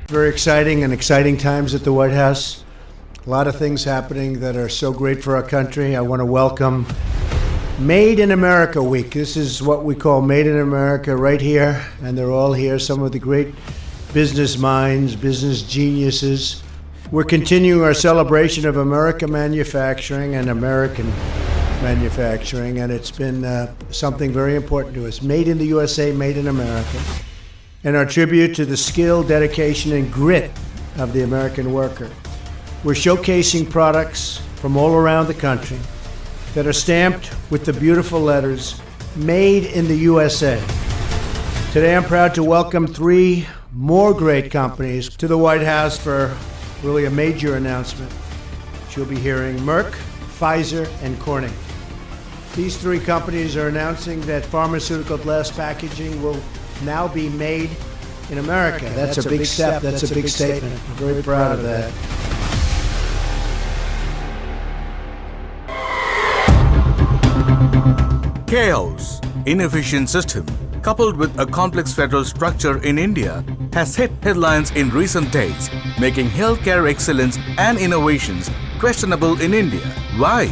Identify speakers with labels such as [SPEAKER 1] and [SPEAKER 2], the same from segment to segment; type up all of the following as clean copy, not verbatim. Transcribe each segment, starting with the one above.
[SPEAKER 1] Very exciting times at the White House. A lot of things happening that are so great for our country. I want to welcome Made in America Week. This is what we call Made in America right here, and they're all here, some of the great business minds, business geniuses. We're continuing our celebration of American manufacturing and American manufacturing, and it's been something very important to us. Made in the USA, made in America. And our tribute to the skill, dedication, and grit of the American worker. We're showcasing products from all around the country that are stamped with the beautiful letters, Made in the USA. Today I'm proud to welcome 3 more great companies to the White House for really a major announcement. You'll be hearing Merck, Pfizer, and Corning. These 3 companies are announcing that pharmaceutical glass packaging will now be made in America. That's a big step. That's a big statement. I'm very proud of that.
[SPEAKER 2] Chaos, inefficient system, coupled with a complex federal structure in India, has hit headlines in recent days, making healthcare excellence and innovations questionable in India. Why?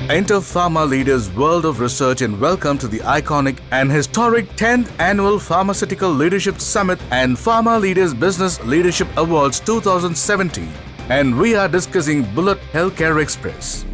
[SPEAKER 2] Enter Pharmaleaders' world of research and welcome to the iconic and historic 10th Annual Pharmaceutical Leadership Summit and Pharmaleaders Business Leadership Awards 2017. And we are discussing Bullet Healthcare Express.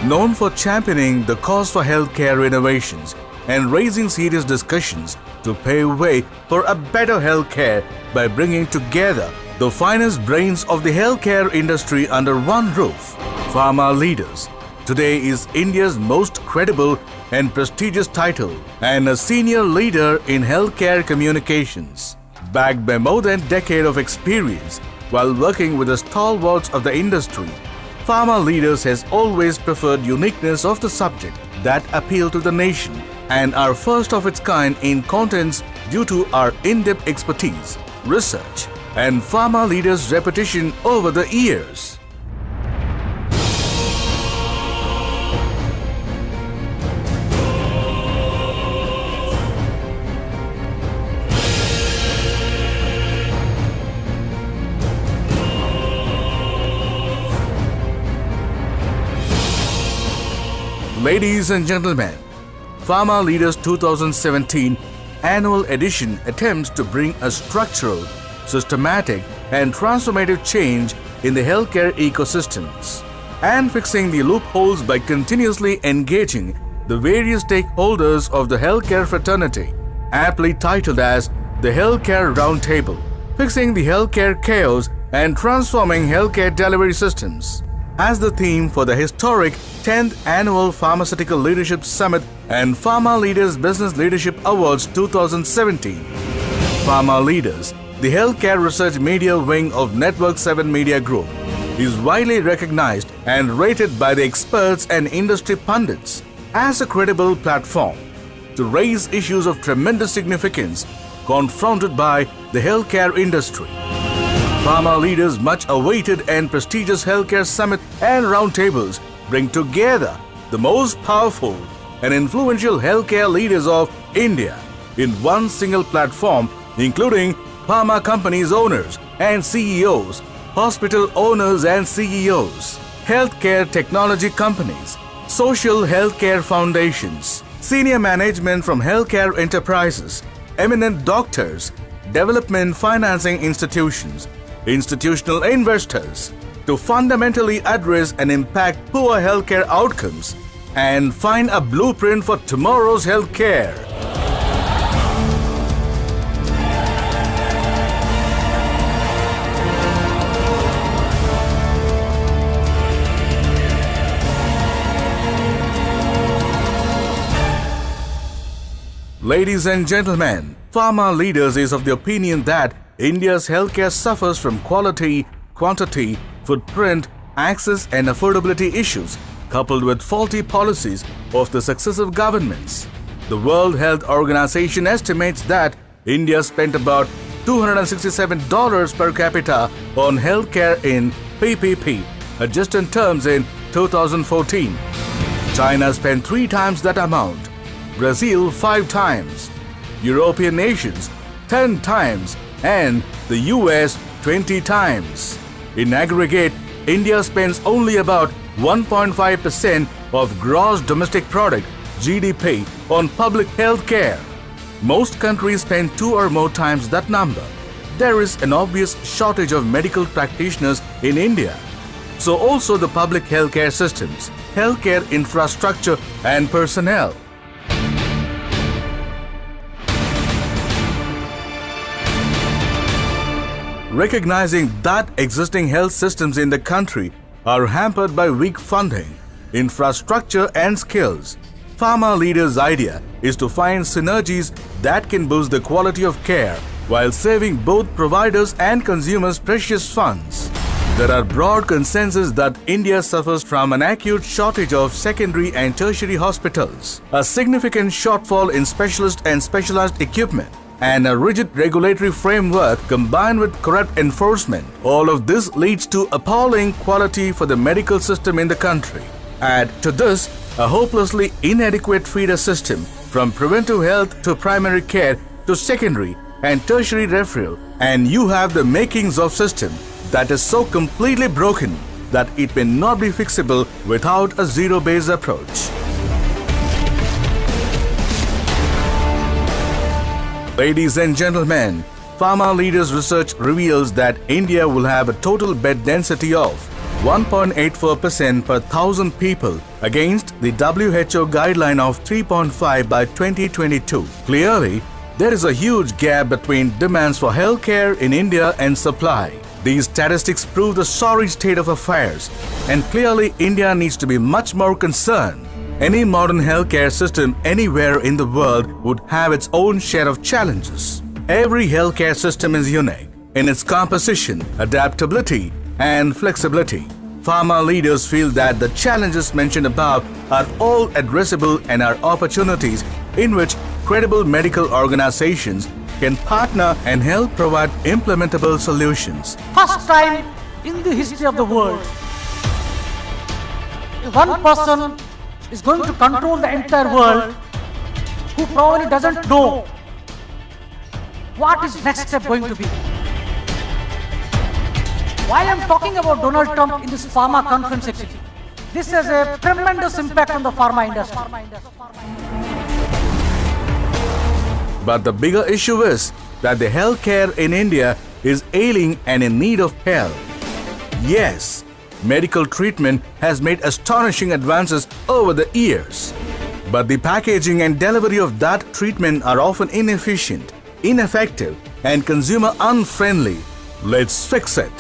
[SPEAKER 2] Known for championing the cause for healthcare innovations and raising serious discussions to pave way for a better healthcare by bringing together the finest brains of the healthcare industry under one roof, Pharmaleaders today is India's most credible and prestigious title and a senior leader in healthcare communications. Backed by more than a decade of experience while working with the stalwarts of the industry, Pharmaleaders has always preferred uniqueness of the subject that appeal to the nation and are first of its kind in contents due to our in-depth expertise, research, and Pharmaleaders' reputation over the years. Ladies and gentlemen, Pharmaleaders 2017 annual edition attempts to bring a structural, systematic, and transformative change in the healthcare ecosystems and fixing the loopholes by continuously engaging the various stakeholders of the healthcare fraternity, aptly titled as the Healthcare Roundtable, fixing the healthcare chaos and transforming healthcare delivery systems. As the theme for the historic 10th Annual Pharmaceutical Leadership Summit and Pharmaleaders Business Leadership Awards 2017. Pharmaleaders, the healthcare research media wing of Network 7 Media Group, is widely recognized and rated by the experts and industry pundits as a credible platform to raise issues of tremendous significance confronted by the healthcare industry. Pharmaleaders' much awaited and prestigious healthcare summit and roundtables bring together the most powerful and influential healthcare leaders of India in one single platform, including pharma companies owners and CEOs, hospital owners and CEOs, healthcare technology companies, social healthcare foundations, senior management from healthcare enterprises, eminent doctors, development financing institutions, institutional investors, to fundamentally address and impact poor healthcare outcomes and find a blueprint for tomorrow's healthcare. Ladies and gentlemen, Pharmaleaders is of the opinion that India's healthcare suffers from quality, quantity, footprint, access and affordability issues coupled with faulty policies of the successive governments. The World Health Organization estimates that India spent about $267 per capita on healthcare in PPP, adjusted terms in 2014. China spent 3 times that amount, Brazil 5 times, European nations 10 times, and the US 20 times. In aggregate, India spends only about 1.5% of gross domestic product (GDP) on public health care. Most countries spend 2 or more times that number. There is an obvious shortage of medical practitioners in India. So also the public healthcare systems, healthcare infrastructure and personnel. Recognizing that existing health systems in the country are hampered by weak funding, infrastructure and skills, Pharmaleaders' idea is to find synergies that can boost the quality of care while saving both providers and consumers precious funds. There are broad consensus that India suffers from an acute shortage of secondary and tertiary hospitals, a significant shortfall in specialist and specialized equipment, and a rigid regulatory framework combined with corrupt enforcement. All of this leads to appalling quality for the medical system in the country. Add to this a hopelessly inadequate feeder system from preventive health to primary care to secondary and tertiary referral, and you have the makings of system that is so completely broken that it may not be fixable without a zero-based approach. Ladies and gentlemen, Pharmaleaders research reveals that India will have a total bed density of 1.84% per 1,000 people against the WHO guideline of 3.5 by 2022. Clearly, there is a huge gap between demands for healthcare in India and supply. These statistics prove the sorry state of affairs, and clearly India needs to be much more concerned. Any modern healthcare system anywhere in the world would have its own share of challenges. Every healthcare system is unique in its composition, adaptability, and flexibility. Pharmaleaders feel that the challenges mentioned above are all addressable and are opportunities in which credible medical organizations can partner and help provide implementable solutions.
[SPEAKER 3] First time in the history of the world, one person is going to control the entire world who probably doesn't know what is next step going to be. While I am talking about Donald Trump in this pharma conference, actually, this has a tremendous impact on the pharma industry.
[SPEAKER 2] But the bigger issue is that the healthcare in India is ailing and in need of help. Yes, medical treatment has made astonishing advances over the years. But the packaging and delivery of that treatment are often inefficient, ineffective, and consumer unfriendly. Let's fix it.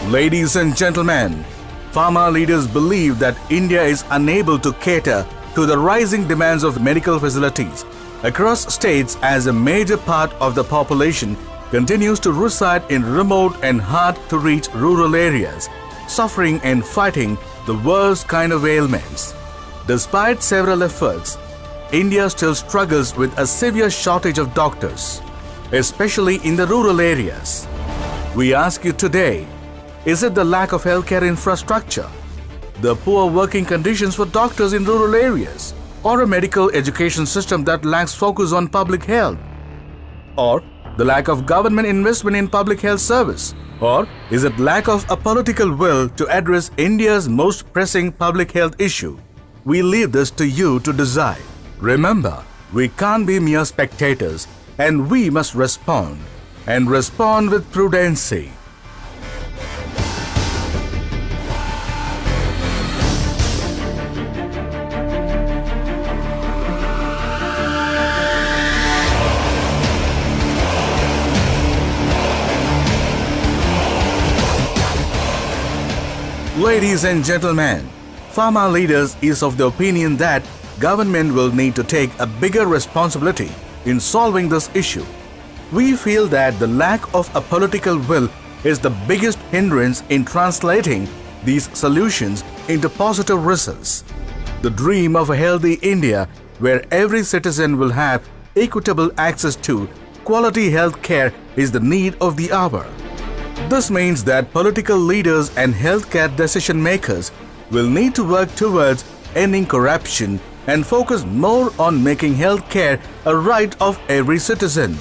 [SPEAKER 2] Ladies and gentlemen, Pharmaleaders believe that India is unable to cater to the rising demands of medical facilities across states as a major part of the population continues to reside in remote and hard-to-reach rural areas, suffering and fighting the worst kind of ailments. Despite several efforts, India still struggles with a severe shortage of doctors, especially in the rural areas. We ask you today, is it the lack of healthcare infrastructure, the poor working conditions for doctors in rural areas, or a medical education system that lacks focus on public health, or the lack of government investment in public health service, or is it lack of a political will to address India's most pressing public health issue? We leave this to you to decide. Remember, we can't be mere spectators, and we must respond, and respond with prudency. Ladies and gentlemen, Pharmaleaders is of the opinion that government will need to take a bigger responsibility in solving this issue. We feel that the lack of a political will is the biggest hindrance in translating these solutions into positive results. The dream of a healthy India where every citizen will have equitable access to quality health care is the need of the hour. This means that political leaders and healthcare decision makers will need to work towards ending corruption and focus more on making healthcare a right of every citizen.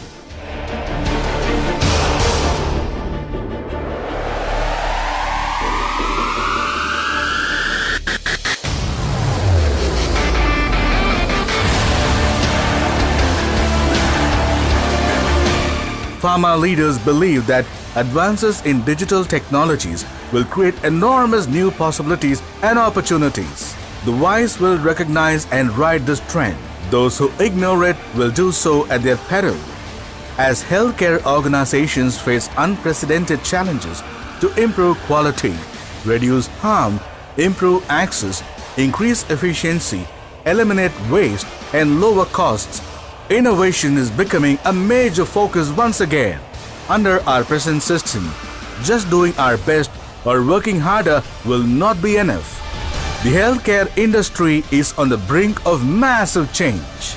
[SPEAKER 2] Pharma leaders believe that advances in digital technologies will create enormous new possibilities and opportunities. The wise will recognize and ride this trend. Those who ignore it will do so at their peril. As healthcare organizations face unprecedented challenges to improve quality, reduce harm, improve access, increase efficiency, eliminate waste, and lower costs, innovation is becoming a major focus once again. Under our present system, just doing our best or working harder will not be enough. The healthcare industry is on the brink of massive change.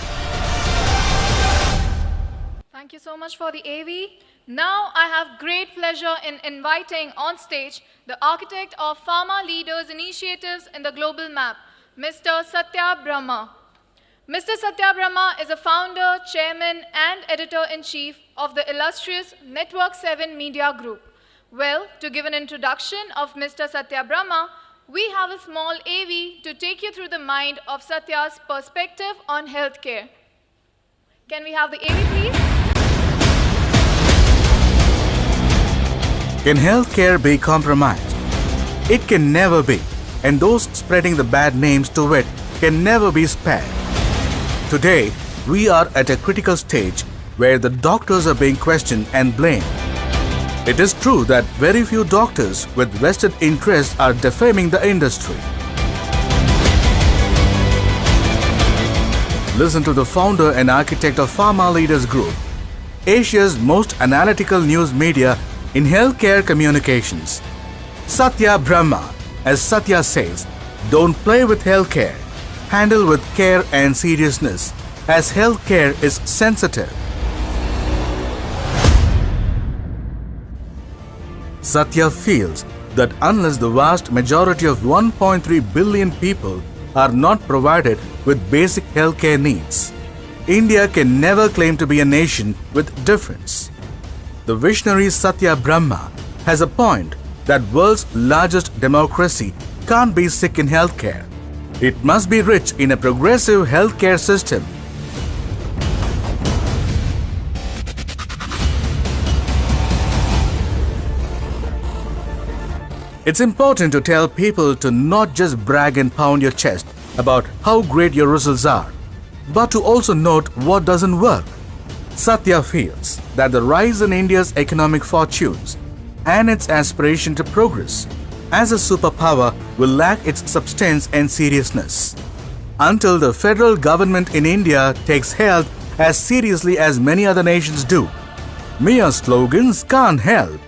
[SPEAKER 4] Thank you so much for the AV. Now I have great pleasure in inviting on stage the architect of Pharmaleaders initiatives in the global map, Mr. Satya Brahma. Mr. Satya Brahma is a founder, chairman, and editor-in-chief of the illustrious Network 7 Media Group. Well, to give an introduction of Mr. Satya Brahma, we have a small AV to take you through the mind of Satya's perspective on healthcare. Can we have the AV, please?
[SPEAKER 2] Can healthcare be compromised? It can never be, and those spreading the bad names to it can never be spared. Today, we are at a critical stage where the doctors are being questioned and blamed. It is true that very few doctors with vested interests are defaming the industry. Listen to the founder and architect of Pharmaleaders Group, Asia's most analytical news media in healthcare communications. Satya Brahma, as Satya says, don't play with healthcare. Handle with care and seriousness, as healthcare is sensitive. Satya feels that unless the vast majority of 1.3 billion people are not provided with basic healthcare needs, India can never claim to be a nation with difference. The visionary Satya Brahma has a point that world's largest democracy can't be sick in healthcare. It must be rich in a progressive healthcare system. It's important to tell people to not just brag and pound your chest about how great your results are, but to also note what doesn't work. Satya feels that the rise in India's economic fortunes and its aspiration to progress as a superpower will lack its substance and seriousness. Until the federal government in India takes health as seriously as many other nations do, mere slogans can't help.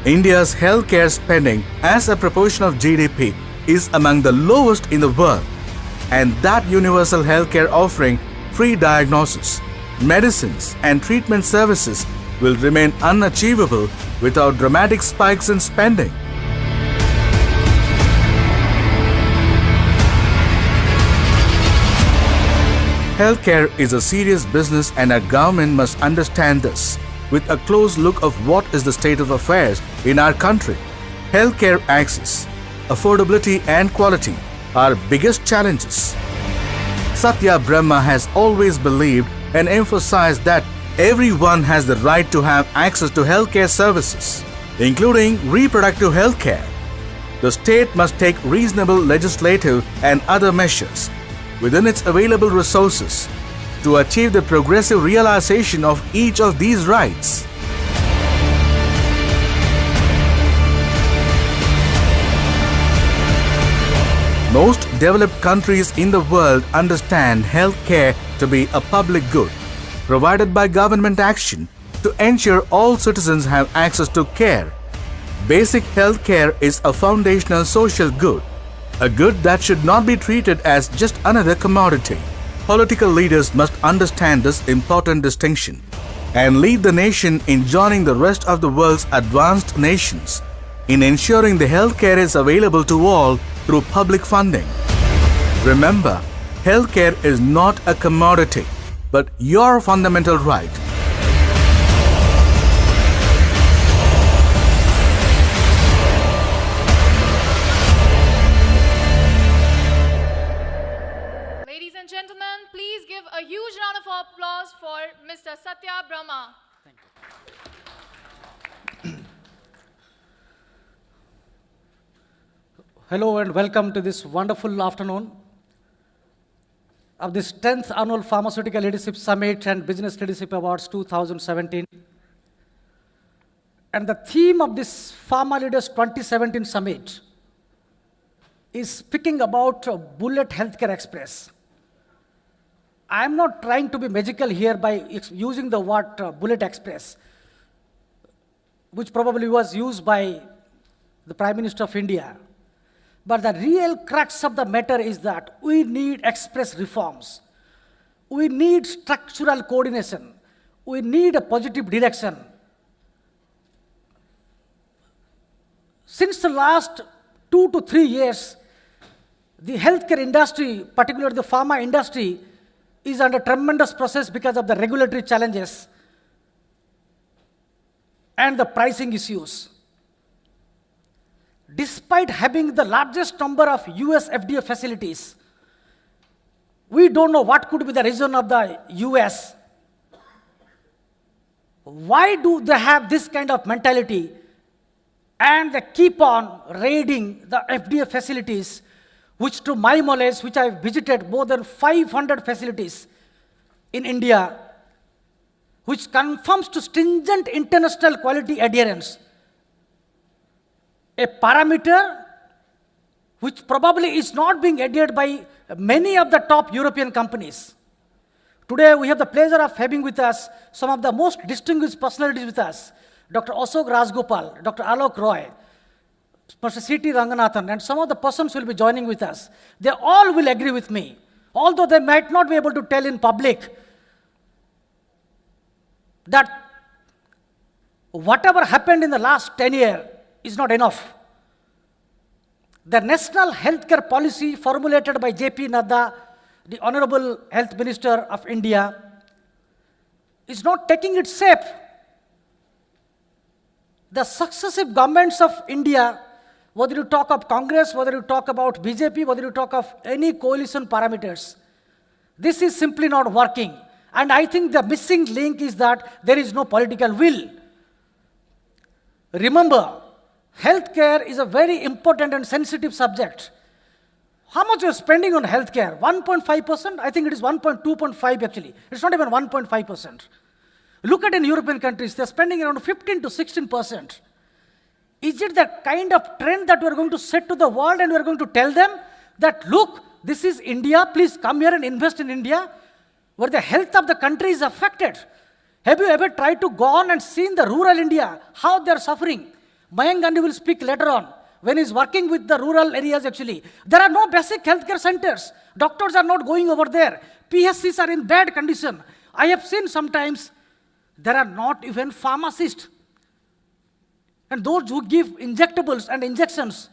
[SPEAKER 2] India's healthcare spending as a proportion of GDP is among the lowest in the world, and that universal healthcare offering free diagnosis, medicines, and treatment services will remain unachievable without dramatic spikes in spending. Healthcare is a serious business, and our government must understand this. With a close look of what is the state of affairs in our country, healthcare access, affordability, and quality are biggest challenges. Satya Brahma has always believed and emphasized that everyone has the right to have access to healthcare services, including reproductive healthcare. The state must take reasonable legislative and other measures within its available resources to achieve the progressive realization of each of these rights. Most developed countries in the world understand healthcare to be a public good, provided by government action to ensure all citizens have access to care. Basic healthcare is a foundational social good, a good that should not be treated as just another commodity. Political leaders must understand this important distinction and lead the nation in joining the rest of the world's advanced nations in ensuring the healthcare is available to all through public funding. Remember, healthcare is not a commodity, but your fundamental right.
[SPEAKER 4] Ladies and gentlemen, please give a huge round of applause for Mr. Satya Brahma.
[SPEAKER 3] Hello and welcome to this wonderful afternoon of this 10th Annual Pharmaceutical Leadership Summit and Business Leadership Awards 2017. And the theme of this Pharmaleaders 2017 Summit is speaking about Bullet Healthcare Express. I am not trying to be magical here by using the word Bullet Express, which probably was used by the Prime Minister of India. But the real crux of the matter is that we need express reforms. We need structural coordination. We need a positive direction. Since the last 2 to 3 years, the healthcare industry, particularly the pharma industry, is under tremendous process because of the regulatory challenges and the pricing issues. Despite having the largest number of US FDA facilities, we don't know what could be the reason of the US. Why do they have this kind of mentality and they keep on raiding the FDA facilities, which to my knowledge, which I visited more than 500 facilities in India, which confirms to stringent international quality adherence, a parameter which probably is not being adhered by many of the top European companies. Today, we have the pleasure of having with us some of the most distinguished personalities with us, Dr. Ashok Rajgopal, Dr. Alok Roy, Mr. C.T. Ranganathan, and some of the persons will be joining with us. They all will agree with me, although they might not be able to tell in public that whatever happened in the last 10 years is not enough. The national healthcare policy formulated by J.P. Nadda, the Honorable Health Minister of India, is not taking its shape. The successive governments of India, whether you talk of Congress, whether you talk about BJP, whether you talk of any coalition parameters, this is simply not working. And I think the missing link is that there is no political will. Remember, healthcare is a very important and sensitive subject. How much you are spending on healthcare? 1.5%? I think it is 1.2.5 actually. It's not even 1.5%. Look at in European countries, they're spending around 15 to 16%. Is it the kind of trend that we are going to set to the world and we are going to tell them that, look, this is India, please come here and invest in India, where the health of the country is affected? Have you ever tried to go on and seen the rural India, how they're suffering? Mayank Gandhi will speak later on when he's working with the rural areas actually. There are no basic healthcare centers. Doctors are not going over there. PSCs are in bad condition. I have seen sometimes there are not even pharmacists. And those who give injectables and injections,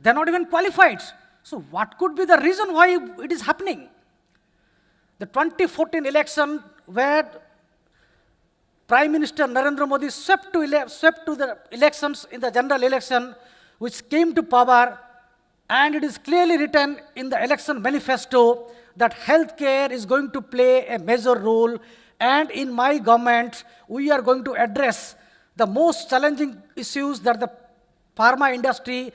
[SPEAKER 3] they're not even qualified. So what could be the reason why it is happening? The 2014 election where Prime Minister Narendra Modi swept to the elections in the general election, which came to power, and it is clearly written in the election manifesto that healthcare is going to play a major role, and in my government, we are going to address the most challenging issues that the pharma industry,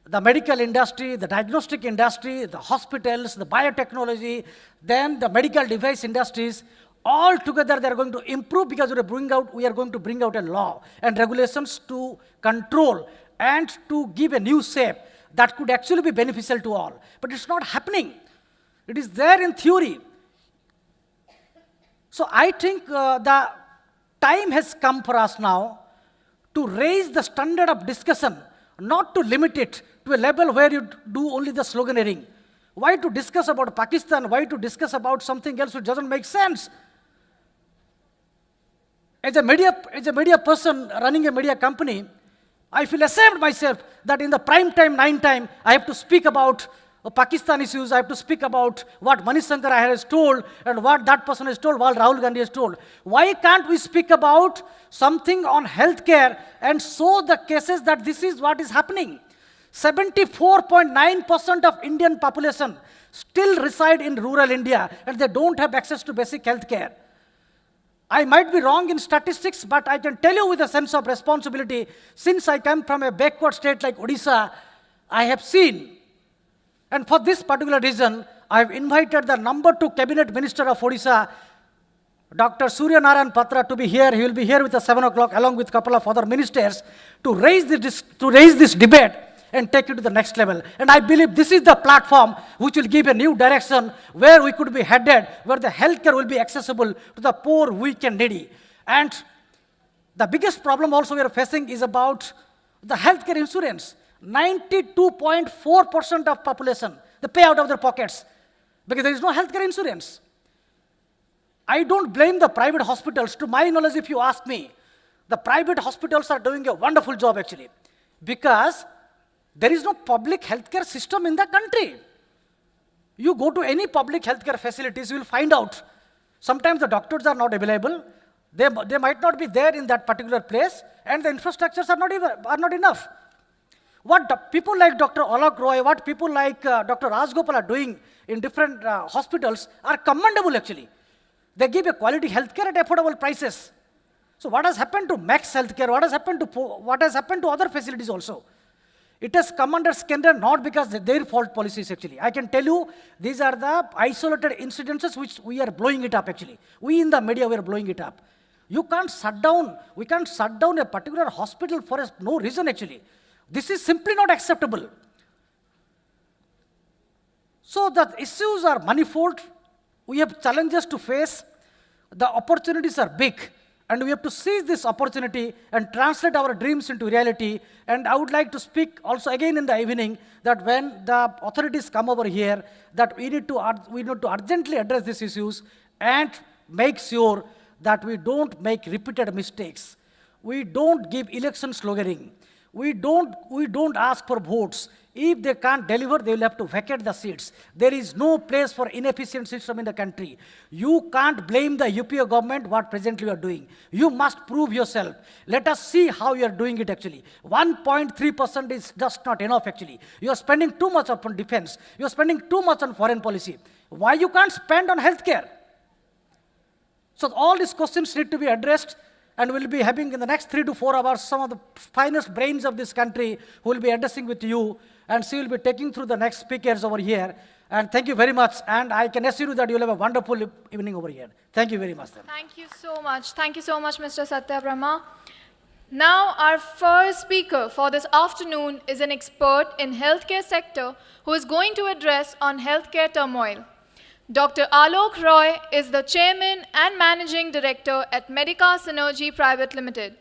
[SPEAKER 3] the medical industry, the diagnostic industry, the hospitals, the biotechnology, then the medical device industries, all together they are going to improve because we are going to bring out a law and regulations to control and to give a new shape. that could actually be beneficial to all. But it's not happening. It is there in theory. So I think the time has come for us now to raise the standard of discussion, not to limit it to a level where you do only the sloganeering. Why to discuss about Pakistan? Why to discuss about something else which doesn't make sense? As a media person running a media company, I feel ashamed myself that in the prime time, 9 time, I have to speak about Pakistan issues, I have to speak about what Manish Shankar has told and what that person has told, what Rahul Gandhi has told. Why can't we speak about something on healthcare and show the cases that this is what is happening? 74.9% of Indian population still reside in rural India and they don't have access to basic healthcare. I might be wrong in statistics, but I can tell you with a sense of responsibility, since I come from a backward state like Odisha, I have seen. And for this particular reason, I have invited the number 2 cabinet minister of Odisha, Dr. Surya Narayan Patra, to be here. He will be here with us 7 o'clock along with a couple of other ministers to raise this debate and take it to the next level. And I believe this is the platform which will give a new direction where we could be headed, where the healthcare will be accessible to the poor, weak and needy. And the biggest problem also we are facing is about the healthcare insurance. 92.4% of population, they pay out of their pockets because there is no healthcare insurance. I don't blame the private hospitals. To my knowledge, if you ask me, the private hospitals are doing a wonderful job actually, because there is no public healthcare system in the country. You go to any public healthcare facilities, you will find out. Sometimes the doctors are not available. They might not be there in that particular place, and the infrastructures are not enough. What people like Dr. Alok Roy, what people like Dr. Rajgopal are doing in different hospitals are commendable actually. They give a quality healthcare at affordable prices. So what has happened to Max Healthcare? What has happened to other facilities also? It has come under scandal not because their fault policies actually. I can tell you these are the isolated incidences which we are blowing it up actually. We in the media, we are blowing it up. We can't shut down a particular hospital for no reason actually. This is simply not acceptable. So the issues are manifold. We have challenges to face. The opportunities are big. And we have to seize this opportunity and translate our dreams into reality. And I would like to speak also again in the evening that when the authorities come over here, that we need to urgently address these issues and make sure that we don't make repeated mistakes. We don't give election sloganeering. We don't ask for votes. If they can't deliver, they will have to vacate the seats. There is no place for inefficient system in the country. You can't blame the UPA government what presently you are doing. You must prove yourself. Let us see how you are doing it actually. 1.3% is just not enough actually. You are spending too much on defense. You are spending too much on foreign policy. Why you can't spend on healthcare? So all these questions need to be addressed. And we'll be having in the next 3 to 4 hours some of the finest brains of this country who will be addressing with you, and she will be taking through the next speakers over here. And thank you very much, and I can assure you that you'll have a wonderful evening over here. Thank you very much. Then.
[SPEAKER 4] Thank you so much. Thank you so much, Mr. Satya Brahma. Now, our first speaker for this afternoon is an expert in healthcare sector who is going to address on healthcare turmoil. Dr. Alok Roy is the Chairman and Managing Director at Medica Synergy Private Limited.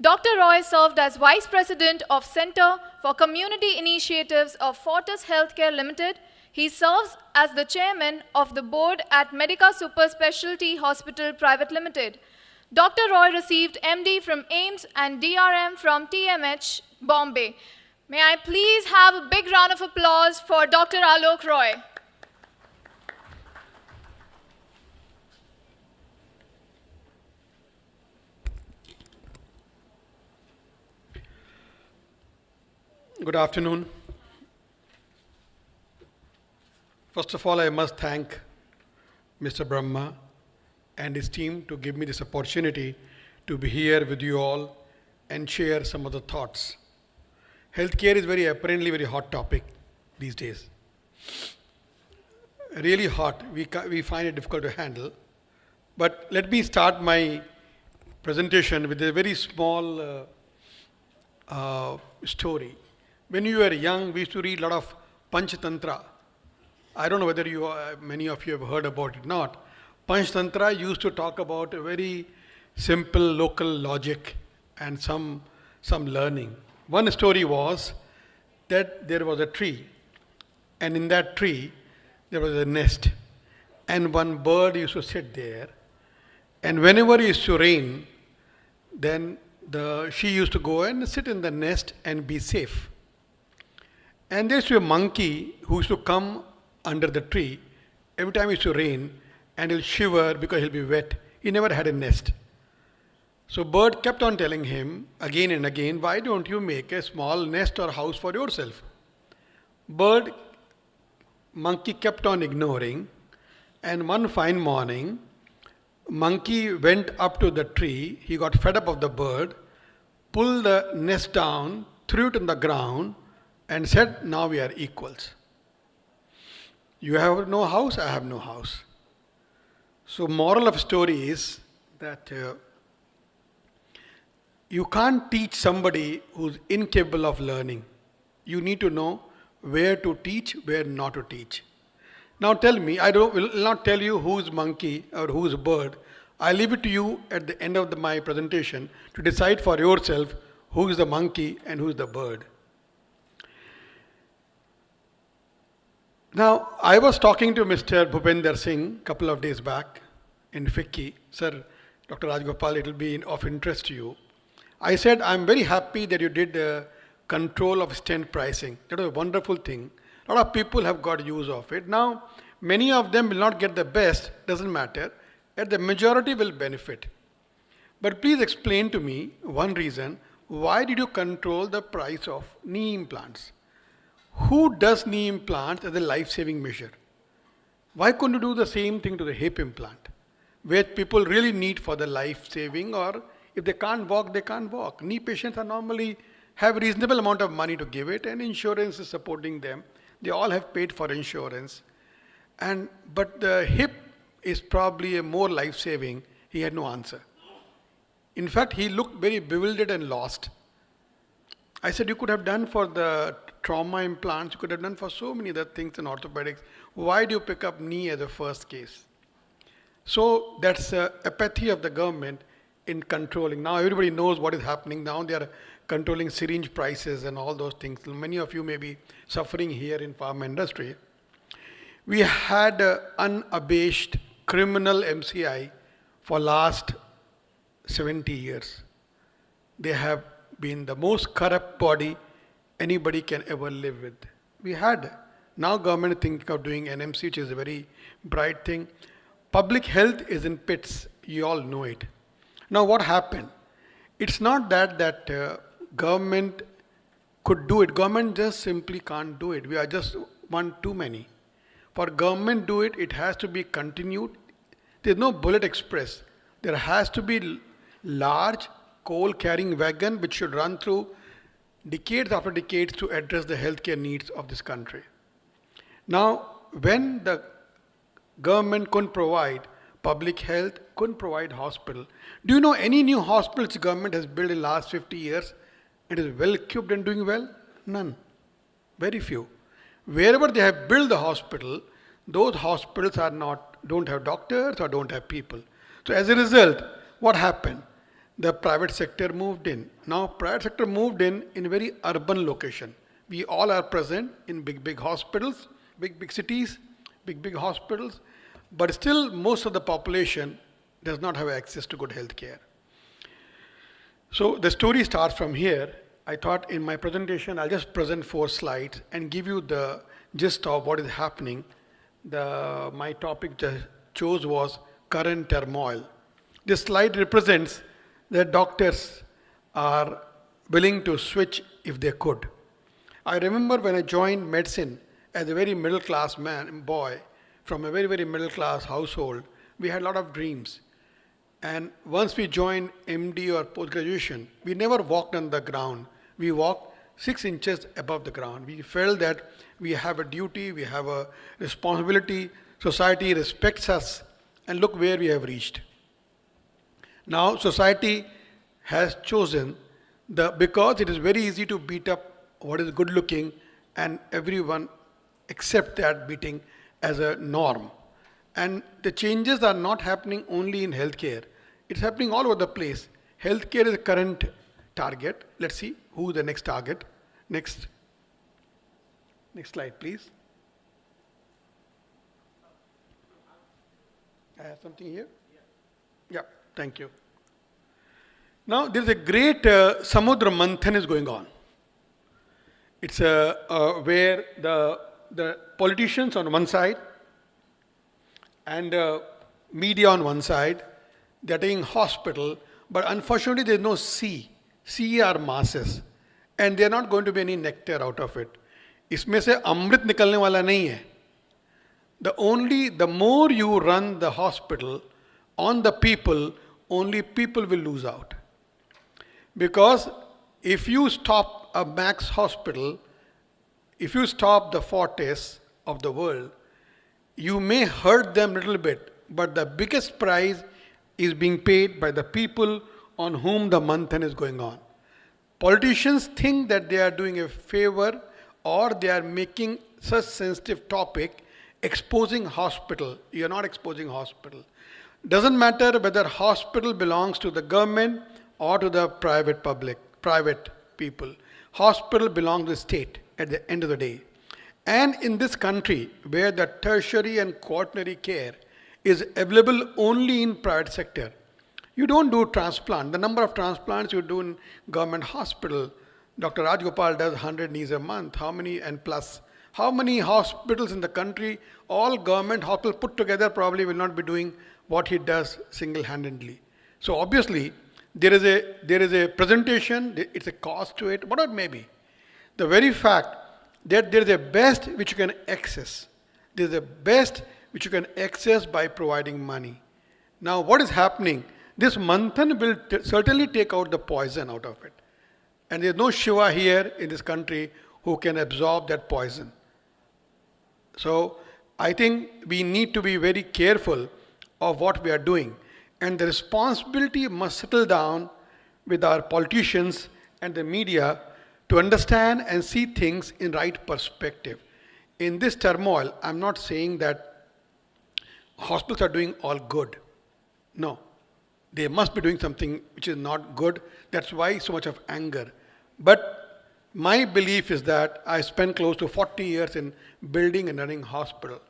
[SPEAKER 4] Dr. Roy served as Vice President of Center for Community Initiatives of Fortis Healthcare Limited. He serves as the Chairman of the Board at Medica Super Specialty Hospital Private Limited. Dr. Roy received MD from AIIMS and DRM from TMH, Bombay. May I please have a big round of applause for Dr. Alok Roy.
[SPEAKER 5] Good afternoon. First of all, I must thank Mr. Brahma and his team to give me this opportunity to be here with you all and share some of the thoughts. Healthcare is apparently very hot topic these days. Really hot. We find it difficult to handle. But let me start my presentation with a very small story. when you were young, we used to read a lot of Panchatantra. I don't know whether many of you have heard about it or not. Panchatantra used to talk about a very simple local logic and some learning. One story was that there was a tree, and in that tree there was a nest, and one bird used to sit there, and whenever it used to rain, then she used to go and sit in the nest and be safe. And there used to be a monkey who used to come under the tree every time it used to rain, and he'll shiver because he'll be wet. He never had a nest. So bird kept on telling him again and again, why don't you make a small nest or house for yourself? Monkey kept on ignoring, and one fine morning, monkey went up to the tree. He got fed up of the bird, pulled the nest down, threw it on the ground, and said, now we are equals. You have no house, I have no house. So moral of story is that you can't teach somebody who's incapable of learning. You need to know where to teach, where not to teach. Now tell me, will not tell you who's monkey or who's bird. I leave it to you at the end of my presentation to decide for yourself who is the monkey and who is the bird. Now, I was talking to Mr. Bhupender Singh a couple of days back in FICCI. Sir, Dr. Rajgopal, it will be of interest to you. I said, I'm very happy that you did control of stent pricing. That was a wonderful thing. A lot of people have got use of it. Now, many of them will not get the best, doesn't matter. And the majority will benefit. But please explain to me one reason, why did you control the price of knee implants? Who does knee implants as a life-saving measure? Why couldn't you do the same thing to the hip implant, where people really need for the life-saving, or if they can't walk, they can't walk. Knee patients are normally have a reasonable amount of money to give it, and insurance is supporting them. They all have paid for insurance. But the hip is probably a more life-saving. He had no answer. In fact, he looked very bewildered and lost. I said, you could have done for the trauma implants, you could have done for so many other things in orthopedics. Why do you pick up knee as a first case? So that's apathy of the government in controlling. Now everybody knows what is happening. Now they are controlling syringe prices and all those things. Many of you may be suffering here in pharma industry. We had unabashed criminal MCI for last 70 years. They have been the most corrupt body anybody can ever live with. We had. Now government is thinking of doing NMC, which is a very bright thing. Public health is in pits. You all know it. Now what happened? It's not that government could do it. Government just simply can't do it. We are just one too many. For government do it, it has to be continued. There's no bullet express. There has to be large coal carrying wagon which should run through decades after decades to address the healthcare needs of this country. Now, when the government couldn't provide public health, couldn't provide hospital, do you know any new hospital which government has built in the last 50 years? It is well equipped and doing well? None. Very few. Wherever they have built the hospital, those hospitals don't have doctors or don't have people. So as a result, what happened? The private sector moved in. Now private sector moved in a very urban location. We all are present in big hospitals, big cities, big hospitals, but still most of the population does not have access to good health care. So the story starts from here. I thought in my presentation, I'll just present 4 slides and give you the gist of what is happening. My topic chose was current turmoil. This slide represents that doctors are willing to switch if they could. I remember when I joined medicine as a very middle class boy from a very middle class household, we had a lot of dreams. And once we joined MD or post-graduation, we never walked on the ground. We walked 6 inches above the ground. We felt that we have a duty, we have a responsibility, society respects us, and look where we have reached. Now society has chosen because it is very easy to beat up what is good looking, and everyone accept that beating as a norm. And the changes are not happening only in healthcare. It's happening all over the place. Healthcare is the current target. Let's see who the next target. Next slide, please. I have something here? Yeah, thank you. Now, there is a great Samudra Manthan is going on. It's where the politicians on one side and media on one side, they're taking hospital, but unfortunately there's no C. C are masses, and they're not going to be any nectar out of it. इसमें से अमृत निकलने वाला नहीं है. The more you run the hospital on the people, only people will lose out. Because if you stop a Max hospital, if you stop the Fortis of the world, you may hurt them a little bit, but the biggest price is being paid by the people on whom the manthan is going on. Politicians think that they are doing a favor, or they are making such sensitive topic exposing hospital. You are not exposing hospital. Doesn't matter whether hospital belongs to the government or to the private people. Hospital belongs to the state at the end of the day. And in this country, where the tertiary and quaternary care is available only in private sector, you don't do transplant. The number of transplants you do in government hospital, Dr. Rajgopal does 100 knees a month. How many and plus? How many hospitals in the country, all government hospitals put together, probably will not be doing what he does single-handedly. So obviously, there is a presentation, it's a cost to it, whatever it may be. The very fact that there is a best which you can access. There is a best which you can access by providing money. Now what is happening? This manthan will certainly take out the poison out of it. And there is no Shiva here in this country who can absorb that poison. So I think we need to be very careful of what we are doing. And the responsibility must settle down with our politicians and the media to understand and see things in right perspective. In this turmoil, I'm not saying that hospitals are doing all good. No. They must be doing something which is not good. That's why so much of anger. But my belief is that I spent close to 40 years in building and running hospital.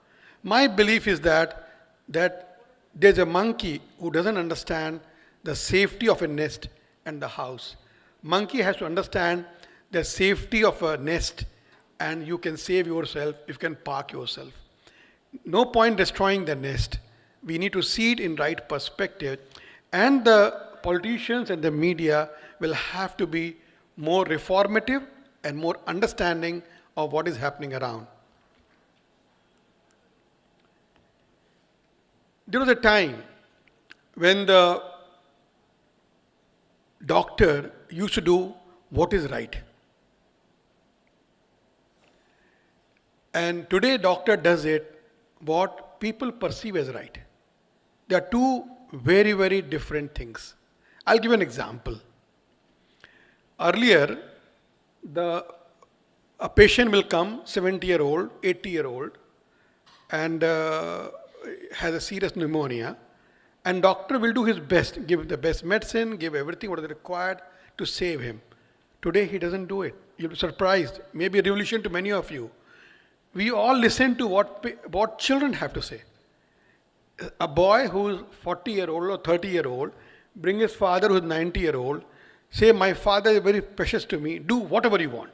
[SPEAKER 5] My belief is that there's a monkey who doesn't understand the safety of a nest and the house. Monkey has to understand the safety of a nest, and you can save yourself if you can park yourself. No point destroying the nest. We need to see it in right perspective, and the politicians and the media will have to be more reformative and more understanding of what is happening around. There was a time when the doctor used to do what is right. And today doctor does it what people perceive as right. They are two very, very different things. I'll give an example. Earlier, a patient will come, 70-year-old, 80-year-old, and has a serious pneumonia, and doctor will do his best, give the best medicine, give everything what is required to save him. Today he doesn't do it. You'll be surprised. Maybe a revolution to many of you. We all listen to what children have to say. A boy who's 40-year-old or 30-year-old, bring his father who's 90-year-old, say, my father is very precious to me, do whatever you want.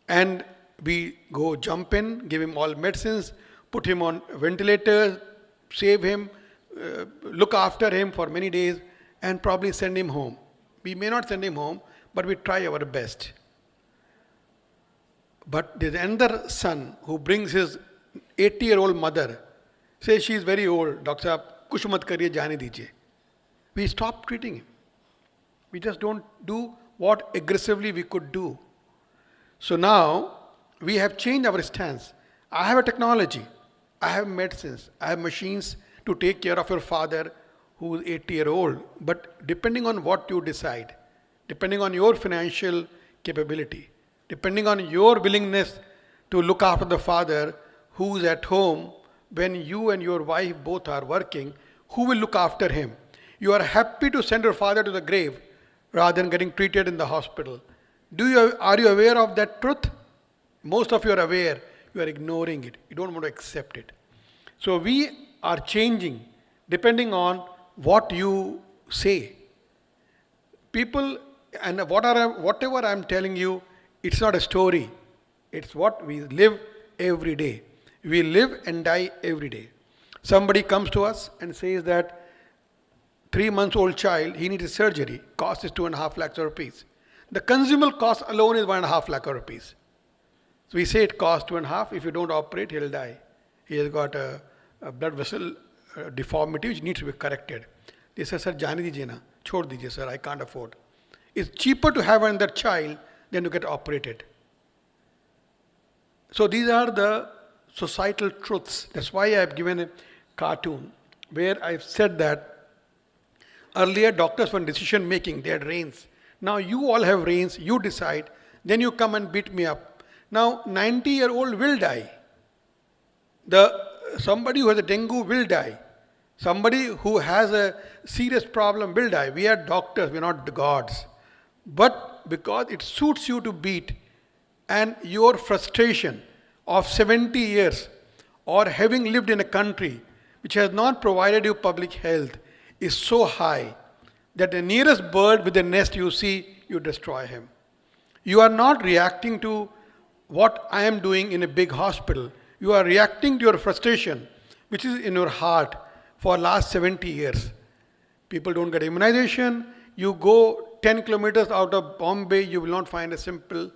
[SPEAKER 5] And we go jump in, give him all medicines, put him on ventilator, save him, look after him for many days, and probably send him home. We may not send him home, but we try our best. But there's another son who brings his 80-year-old mother, says she is very old, Doctor Saab, kuch mat kariye, jaane dijiye. We stop treating him. We just don't do what aggressively we could do. So now we have changed our stance. I have a technology. I have medicines. I have machines to take care of your father who is 80-year-old. But depending on what you decide, depending on your financial capability. Depending on your willingness to look after the father who's at home when you and your wife both are working, who will look after him? You are happy to send your father to the grave rather than getting treated in the hospital. Are you aware of that truth? Most of you are aware, you are ignoring it. You don't want to accept it. So we are changing depending on what you say. People, and whatever I'm telling you, it's not a story. It's what we live every day. We live and die every day. Somebody comes to us and says that 3-month-old child, he needs a surgery. Cost is 2.5 lakhs of rupees. The consumable cost alone is 1.5 lakh of rupees. So we say it costs 2.5. If you don't operate, he'll die. He has got a blood vessel deformity which needs to be corrected. They say, sir, jaane dijiye na. Chhod dijiye, sir, I can't afford. It's cheaper to have another child than to get operated. So these are the societal truths. That's why I have given a cartoon where I've said that earlier doctors were decision making, they had reins. Now you all have reins, you decide, then you come and beat me up. Now 90-year-old will die. Somebody who has a dengue will die. Somebody who has a serious problem will die. We are doctors, we are not the gods. But because it suits you to beat, and your frustration of 70 years or having lived in a country which has not provided you public health is so high that the nearest bird with a nest you see, you destroy him. You are not reacting to what I am doing in a big hospital. You are reacting to your frustration, which is in your heart for last 70 years. People don't get immunization. You go 10 kilometers out of Bombay, you will not find a simple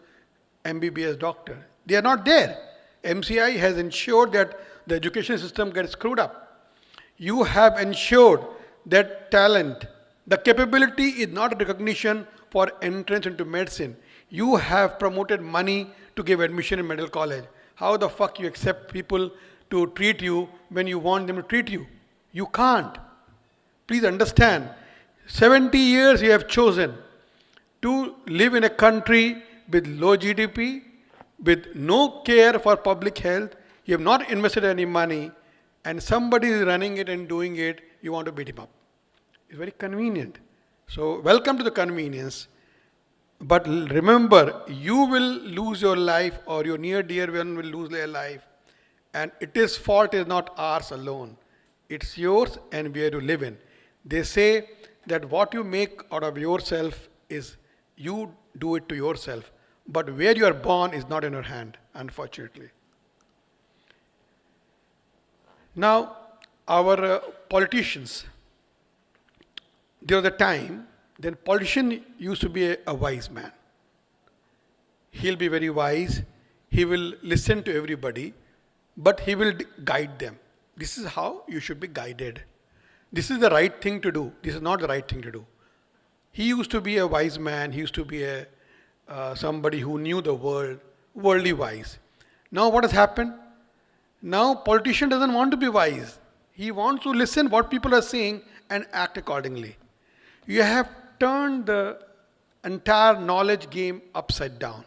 [SPEAKER 5] MBBS doctor. They are not there. MCI has ensured that the education system gets screwed up. You have ensured that talent, the capability is not a recognition for entrance into medicine. You have promoted money to give admission in medical college. How the fuck you accept people to treat you when you want them to treat you? You can't. Please understand, 70 years you have chosen to live in a country with low GDP, with no care for public health. You have not invested any money, and somebody is running it and doing it, you want to beat him up. It's very convenient. So welcome to the convenience. But remember, you will lose your life, or your near dear one will lose their life. And its fault is not ours alone. It's yours and where you live in. They say that what you make out of yourself is you do it to yourself. But where you are born is not in your hand, unfortunately. Now, our politicians, there was a time, then politician used to be a wise man. He'll be very wise. He will listen to everybody, but he will guide them. This is how you should be guided. This is the right thing to do. This is not the right thing to do. He used to be a wise man. He used to be somebody who knew the world, worldly wise. Now what has happened? Now politician doesn't want to be wise. He wants to listen what people are saying and act accordingly. You have turned the entire knowledge game upside down.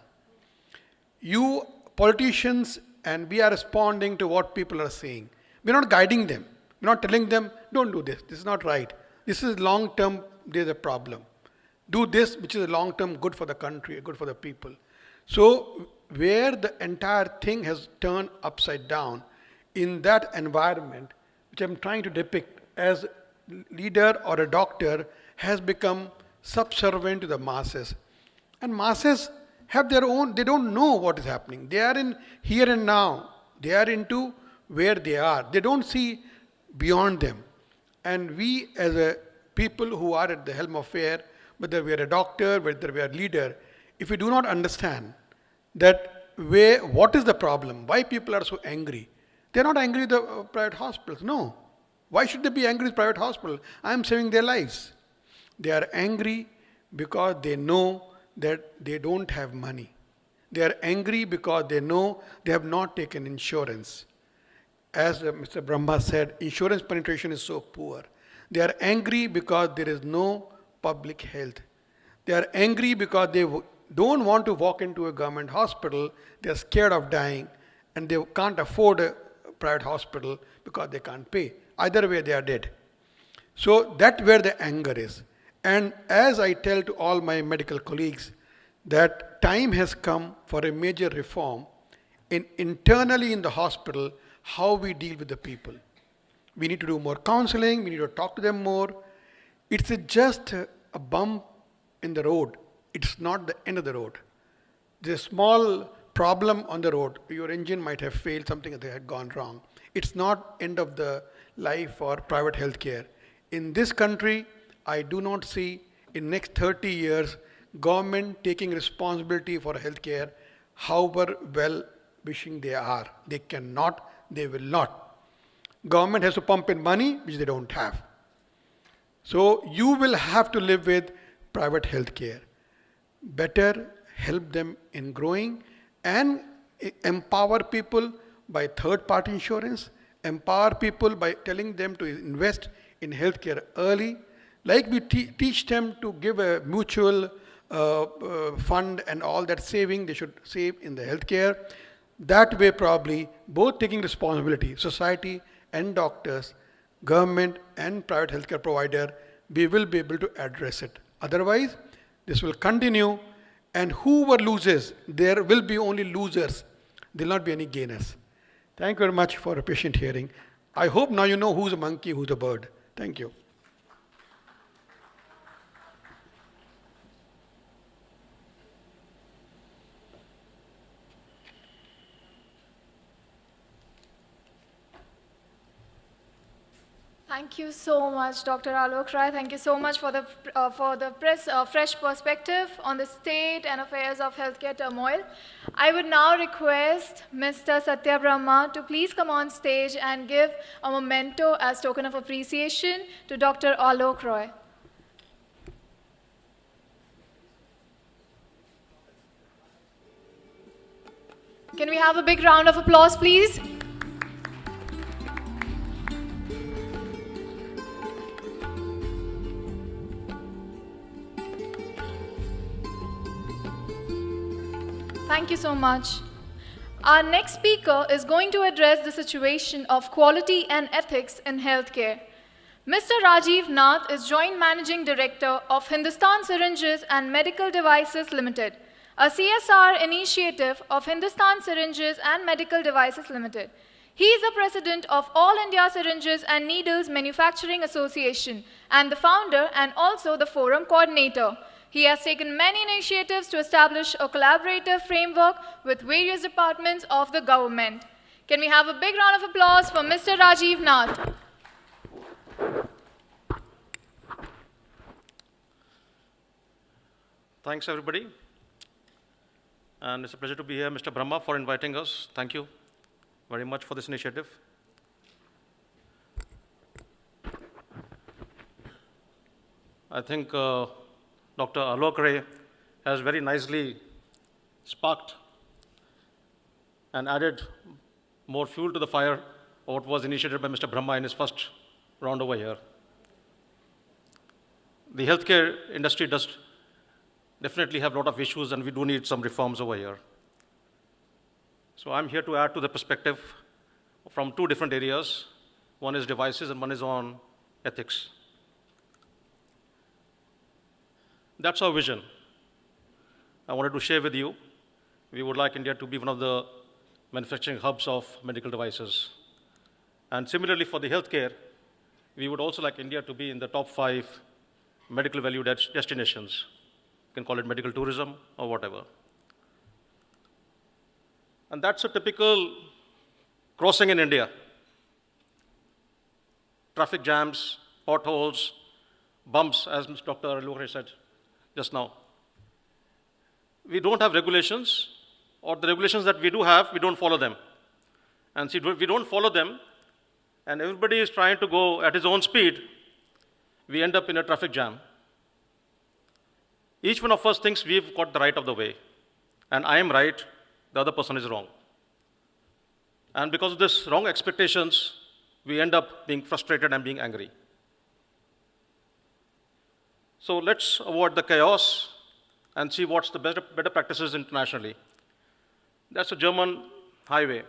[SPEAKER 5] You politicians and we are responding to what people are saying. We're not guiding them. We're not telling them, don't do this. This is not right. This is long term, there's a problem. Do this, which is a long term good for the country, good for the people. So where the entire thing has turned upside down, in that environment, which I'm trying to depict as leader or a doctor, has become subservient to the masses. And masses have their own, they don't know what is happening. They are in here and now. They are into where they are. They don't see beyond them. And we as a people who are at the helm of affair, whether we are a doctor, whether we are a leader, if we do not understand that what is the problem, why people are so angry. They're not angry with the private hospitals, no. Why should they be angry with private hospital? I am saving their lives. They are angry because they know that they don't have money. They are angry because they know they have not taken insurance. As Mr. Brahma said, insurance penetration is so poor. They are angry because there is no public health. They are angry because don't want to walk into a government hospital. They're scared of dying and they can't afford a private hospital because they can't pay. Either way, they are dead. So that's where the anger is. And as I tell to all my medical colleagues, that time has come for a major reform internally in the hospital, how we deal with the people. We need to do more counseling, we need to talk to them more. It's just a bump in the road. It's not the end of the road. There's a small problem on the road. Your engine might have failed, something that had gone wrong. It's not end of the life for private healthcare. In this country, I do not see in next 30 years government taking responsibility for healthcare, however well wishing they are. They cannot, they will not. Government has to pump in money, which they don't have. So you will have to live with private healthcare. Better help them in growing and empower people by third-party insurance, empower people by telling them to invest in healthcare early, like we teach them to give a mutual fund and all that saving they should save in the healthcare. That way probably both taking responsibility, society and doctors, government and private healthcare provider, we will be able to address it. Otherwise, this will continue, and whoever loses, there will be only losers. There will not be any gainers. Thank you very much for a patient hearing. I hope now you know who's a monkey, who's a bird. Thank you.
[SPEAKER 4] Thank you so much, Dr. Alok Rai. Thank you so much for the fresh perspective on the state and affairs of healthcare turmoil. I would now request Mr. Satya Brahma to please come on stage and give a memento as token of appreciation to Dr. Alok Rai. Can we have a big round of applause, please? Thank you so much. Our next speaker is going to address the situation of quality and ethics in healthcare. Mr. Rajiv Nath is Joint Managing Director of Hindustan Syringes and Medical Devices Ltd., a CSR initiative of Hindustan Syringes and Medical Devices Ltd. He is the president of All India Syringes and Needles Manufacturing Association and the founder and also the forum coordinator. He has taken many initiatives to establish a collaborative framework with various departments of the government. Can we have a big round of applause for Mr. Rajiv Nath?
[SPEAKER 6] Thanks, everybody. And it's a pleasure to be here, Mr. Brahma, for inviting us. Thank you very much for this initiative. I think Dr. Alok Rai has very nicely sparked and added more fuel to the fire of what was initiated by Mr. Brahma in his first round over here. The healthcare industry does definitely have a lot of issues, and we do need some reforms over here. So I'm here to add to the perspective from two different areas. One is devices and one is on ethics. That's our vision. I wanted to share with you. We would like India to be one of the manufacturing hubs of medical devices. And similarly for the healthcare, we would also like India to be in the top 5 medical value destinations. You can call it medical tourism or whatever. And that's a typical crossing in India. Traffic jams, potholes, bumps, as Dr. Alok said just now. We don't have regulations, or the regulations that we do have, we don't follow them. And see, we don't follow them, and everybody is trying to go at his own speed, we end up in a traffic jam. Each one of us thinks we've got the right of the way, and I am right, the other person is wrong. And because of this wrong expectations, we end up being frustrated and being angry. So let's avoid the chaos and see what's the better practices internationally. That's a German highway.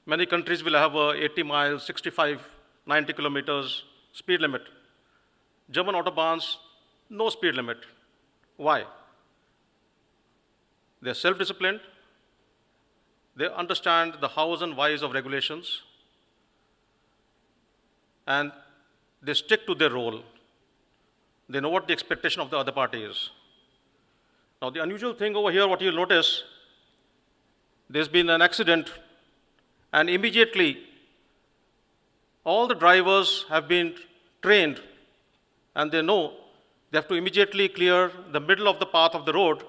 [SPEAKER 6] Many countries will have a 80 miles, 65, 90 kilometers speed limit. German autobahns, no speed limit. Why? They're self-disciplined. They understand the hows and whys of regulations, and they stick to their role. They know what the expectation of the other party is. Now, the unusual thing over here, what you'll notice, there's been an accident, and immediately all the drivers have been trained, and they know they have to immediately clear the middle of the path of the road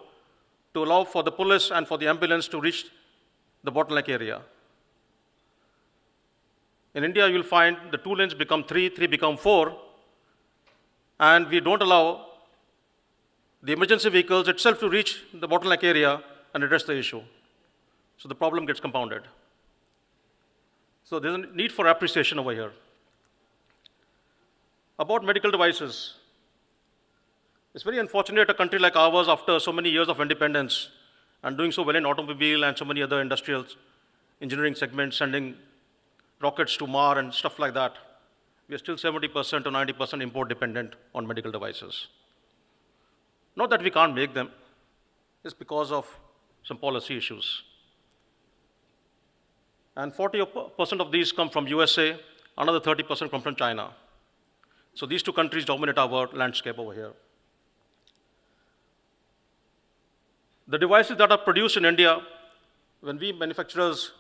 [SPEAKER 6] to allow for the police and for the ambulance to reach the bottleneck area. In India, you'll find the 2 lanes become 3, 3 become 4, and we don't allow the emergency vehicles itself to reach the bottleneck area and address the issue. So the problem gets compounded. So there's a need for appreciation over here. About medical devices, it's very unfortunate a country like ours, after so many years of independence and doing so well in automobile and so many other industrial engineering segments, sending rockets to Mars and stuff like that, we are still 70% to 90% import dependent on medical devices. Not that we can't make them, it's because of some policy issues. And 40% of these come from USA, another 30% come from China. So these 2 countries dominate our landscape over here. The devices that are produced in India, when we manufacturers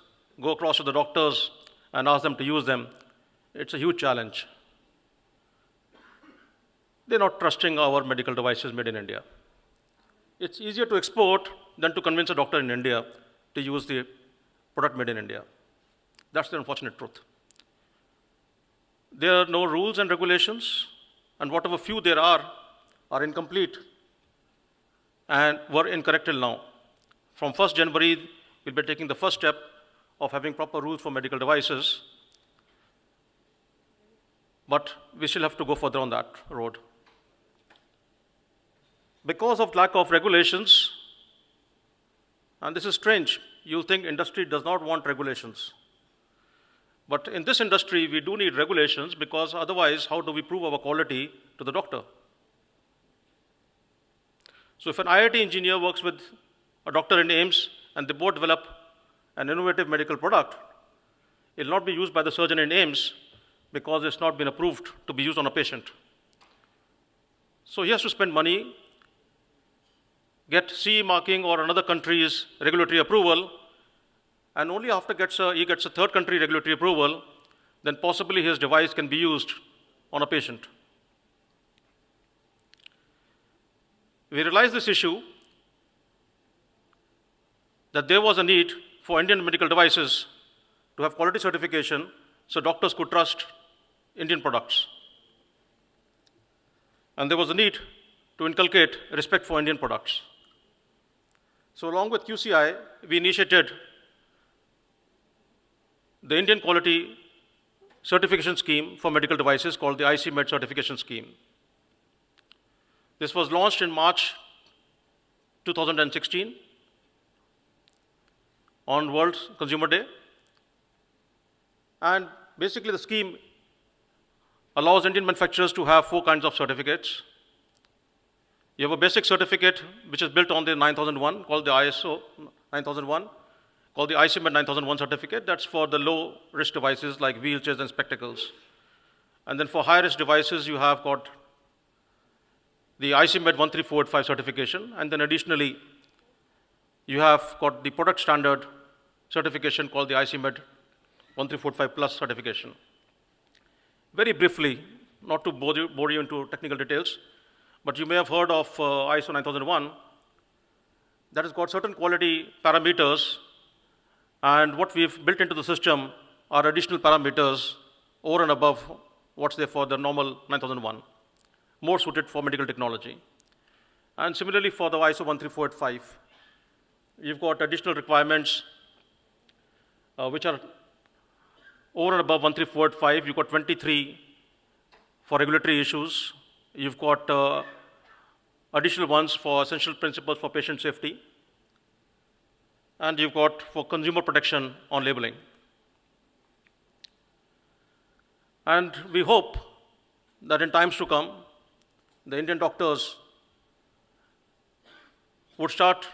[SPEAKER 6] go across to the doctors and ask them to use them, it's a huge challenge. They're not trusting our medical devices made in India. It's easier to export than to convince a doctor in India to use the product made in India. That's the unfortunate truth. There are no rules and regulations, and whatever few there are incomplete and were incorrect till now. From 1st January, we'll be taking the first step of having proper rules for medical devices, but we still have to go further on that road. Because of lack of regulations, and this is strange, you'll think industry does not want regulations. But in this industry, we do need regulations, because otherwise, how do we prove our quality to the doctor? So if an IIT engineer works with a doctor in AIIMS and they both develop an innovative medical product, it will not be used by the surgeon in AIIMS because it's not been approved to be used on a patient. So he has to spend money, get CE marking or another country's regulatory approval, and only after he gets a 3rd country regulatory approval, then possibly his device can be used on a patient. We realized this issue, that there was a need for Indian medical devices to have quality certification so doctors could trust Indian products. And there was a need to inculcate respect for Indian products. So along with QCI, we initiated the Indian Quality Certification Scheme for medical devices called the IC-MED Certification Scheme. This was launched in March 2016 on World Consumer Day. And basically the scheme allows Indian manufacturers to have 4 kinds of certificates. You have a basic certificate which is built on the 9001 called the ISO 9001, called the ICMED 9001 certificate. That's for the low risk devices like wheelchairs and spectacles. And then for high risk devices, you have got the ICMED 13485 certification, and then additionally, you have got the product standard certification called the ICMED 13485 Plus certification. Very briefly, not to bore you into technical details, but you may have heard of ISO 9001. That has got certain quality parameters, and what we've built into the system are additional parameters over and above what's there for the normal 9001. More suited for medical technology. And similarly for the ISO 13485, you've got additional requirements which are over and above 13485. You've got 23 for regulatory issues. You've got additional ones for essential principles for patient safety, and you've got for consumer protection on labeling. And we hope that in times to come, the Indian doctors would start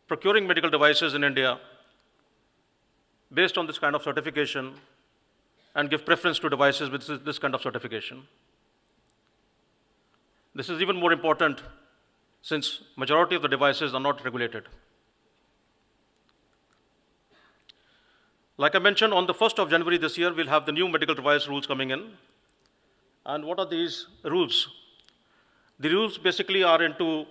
[SPEAKER 6] procuring medical devices in India based on this kind of certification and give preference to devices with this kind of certification. This is even more important since majority of the devices are not regulated. Like I mentioned, on the 1st of January this year, we'll have the new medical device rules coming in. And what are these rules? The rules basically are into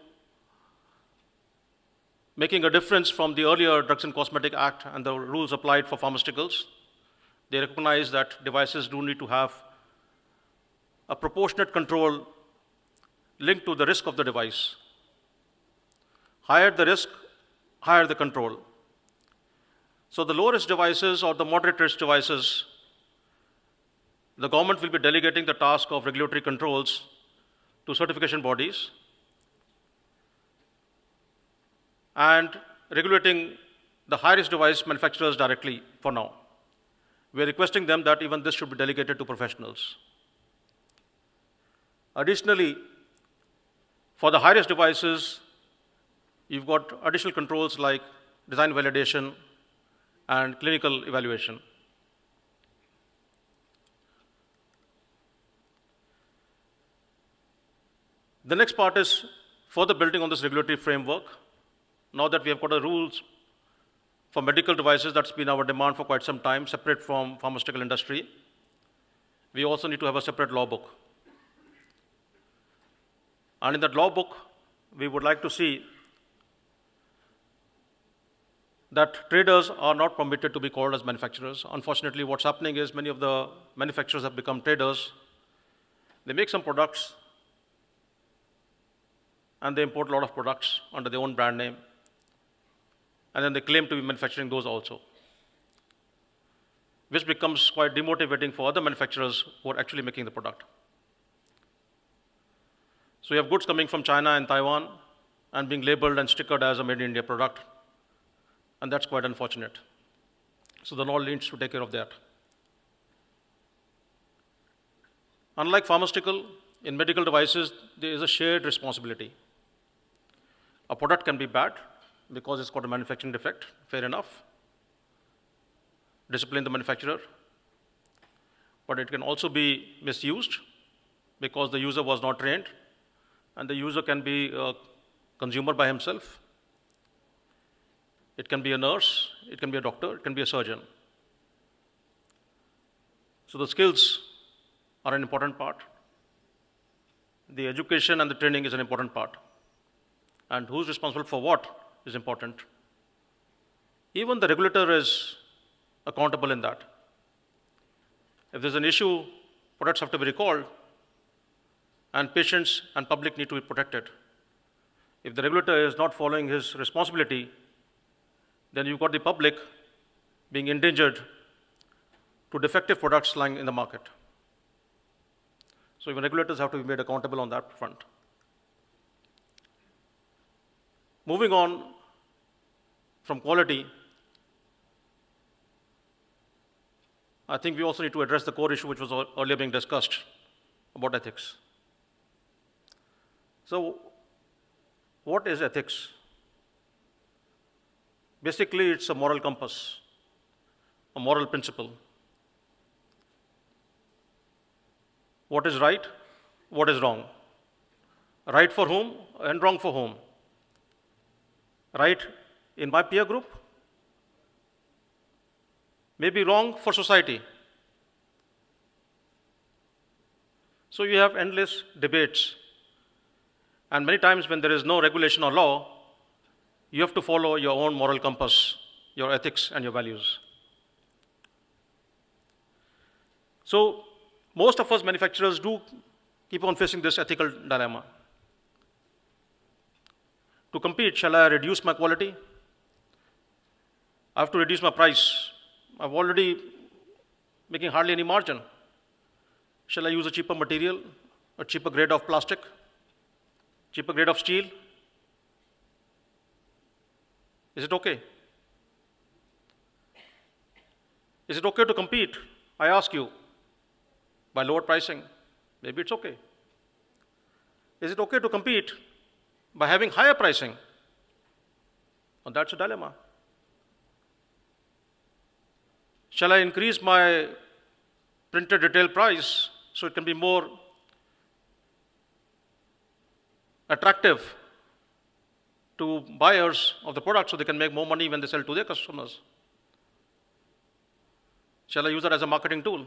[SPEAKER 6] making a difference from the earlier Drugs and Cosmetic Act and the rules applied for pharmaceuticals. They recognize that devices do need to have a proportionate control linked to the risk of the device. Higher the risk, higher the control. So the low-risk devices or the moderate-risk devices, the government will be delegating the task of regulatory controls to certification bodies and regulating the high-risk device manufacturers directly for now. We're requesting them that even this should be delegated to professionals. Additionally, for the high-risk devices, you've got additional controls like design validation and clinical evaluation. The next part is further building on this regulatory framework. Now that we have got the rules for medical devices, that's been our demand for quite some time, separate from pharmaceutical industry, we also need to have a separate law book. And in that law book, we would like to see that traders are not permitted to be called as manufacturers. Unfortunately, what's happening is many of the manufacturers have become traders. They make some products, and they import a lot of products under their own brand name, and then they claim to be manufacturing those also, which becomes quite demotivating for other manufacturers who are actually making the product. So you have goods coming from China and Taiwan and being labeled and stickered as a made in India product, and that's quite unfortunate. So the law needs to take care of that. Unlike pharmaceutical, in medical devices, there is a shared responsibility. A product can be bad because it's got a manufacturing defect, fair enough. Discipline the manufacturer. But it can also be misused because the user was not trained, and the user can be a consumer by himself. It can be a nurse, it can be a doctor, it can be a surgeon. So the skills are an important part. The education and the training is an important part. And who's responsible for what is important. Even the regulator is accountable in that. If there's an issue, products have to be recalled, and patients and public need to be protected. If the regulator is not following his responsibility, then you've got the public being endangered to defective products lying in the market. So even regulators have to be made accountable on that front. Moving on from quality, I think we also need to address the core issue which was earlier being discussed about ethics. So what is ethics? Basically, it's a moral compass, a moral principle. What is right? What is wrong? Right for whom and wrong for whom? Right in my peer group? Maybe wrong for society. So you have endless debates. And many times when there is no regulation or law, you have to follow your own moral compass, your ethics and your values. So most of us manufacturers do keep on facing this ethical dilemma. To compete, shall I reduce my quality? I have to reduce my price. I'm already making hardly any margin. Shall I use a cheaper material, a cheaper grade of plastic? cheaper grade of steel? Is it okay? Is it okay to compete, I ask you, by lower pricing? Maybe it's okay. Is it okay to compete by having higher pricing? Well, that's a dilemma. Shall I increase my printed retail price so it can be more attractive to buyers of the product so they can make more money when they sell to their customers? Shall I use that as a marketing tool?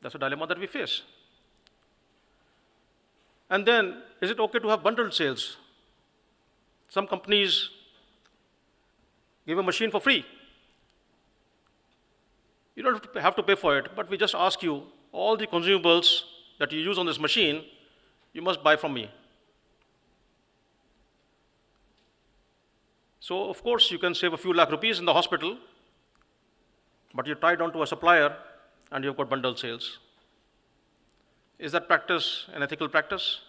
[SPEAKER 6] That's a dilemma that we face. And then, is it okay to have bundled sales? Some companies give a machine for free. You don't have to pay for it, but we just ask you, all the consumables that you use on this machine, you must buy from me. So, of course, you can save a few lakh rupees in the hospital, but you're tied onto a supplier and you've got bundled sales. Is that practice an ethical practice?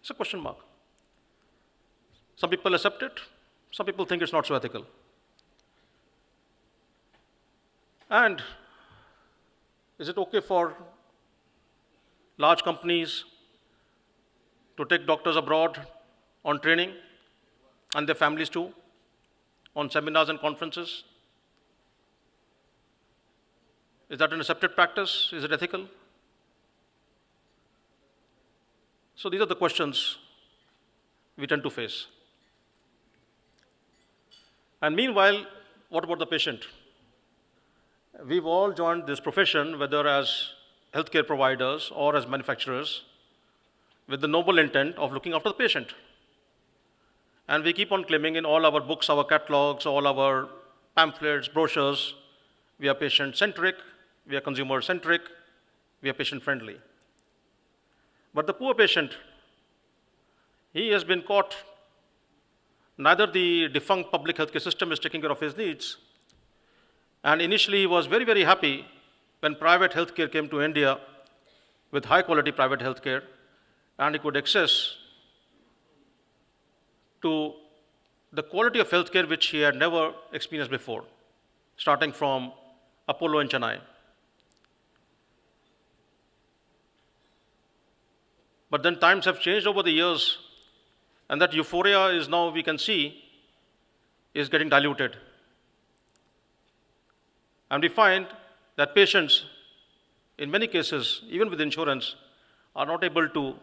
[SPEAKER 6] It's a question mark. Some people accept it, some people think it's not so ethical. And is it okay for large companies to take doctors abroad on training, and their families too, on seminars and conferences? Is that an accepted practice? Is it ethical? So these are the questions we tend to face. And meanwhile, what about the patient? We've all joined this profession, whether as healthcare providers or as manufacturers, with the noble intent of looking after the patient. And we keep on claiming in all our books, our catalogs, all our pamphlets, brochures, we are patient-centric, we are consumer-centric, we are patient-friendly. But the poor patient, he has been caught. Neither the defunct public healthcare system is taking care of his needs. And initially, he was very, very happy when private healthcare came to India with high-quality private healthcare, and he could access to the quality of healthcare which he had never experienced before, starting from Apollo in Chennai. But then times have changed over the years, and that euphoria is now, we can see, is getting diluted. And we find that patients, in many cases, even with insurance, are not able to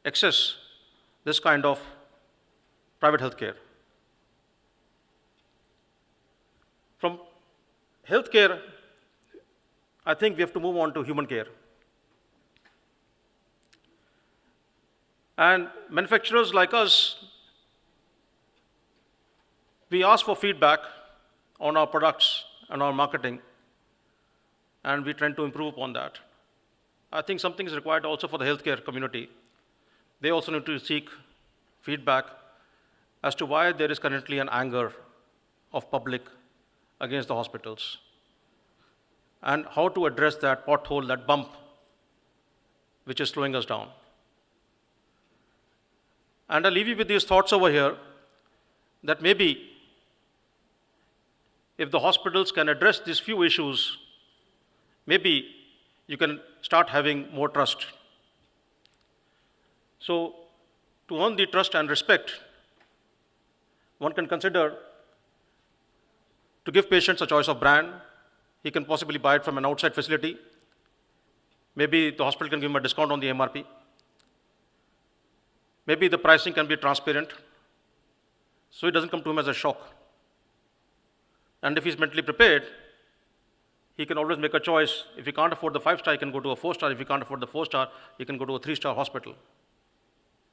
[SPEAKER 6] access this kind of private healthcare. From healthcare, I think we have to move on to human care. And manufacturers like us, we ask for feedback on our products and our marketing, and we try to improve upon that. I think something is required also for the healthcare community. They also need to seek feedback as to why there is currently an anger of public against the hospitals, and how to address that pothole, that bump, which is slowing us down. And I'll leave you with these thoughts over here, that maybe if the hospitals can address these few issues, maybe you can start having more trust. So, to earn the trust and respect, one can consider to give patients a choice of brand. He can possibly buy it from an outside facility. Maybe the hospital can give him a discount on the MRP. Maybe the pricing can be transparent, so it doesn't come to him as a shock. And if he's mentally prepared, he can always make a choice. If he can't afford the 5-star, he can go to a 4-star. If he can't afford the 4-star, he can go to a 3-star hospital.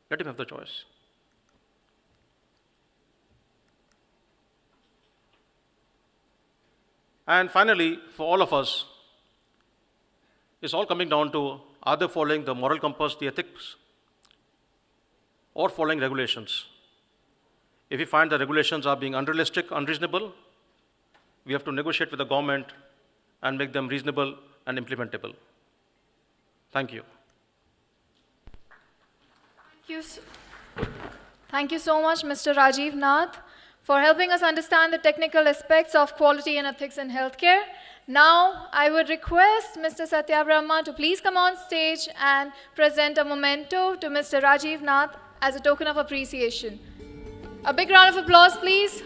[SPEAKER 6] Let him have the choice. And finally, for all of us, it's all coming down to either following the moral compass, the ethics, or following regulations. If we find the regulations are being unrealistic, unreasonable, we have to negotiate with the government and make them reasonable and implementable. Thank you.
[SPEAKER 4] Thank you so much, Mr. Rajiv Nath, for helping us understand the technical aspects of quality and ethics in healthcare. Now, I would request Mr. Satya Brahma to please come on stage and present a memento to Mr. Rajiv Nath as a token of appreciation. A big round of applause, please.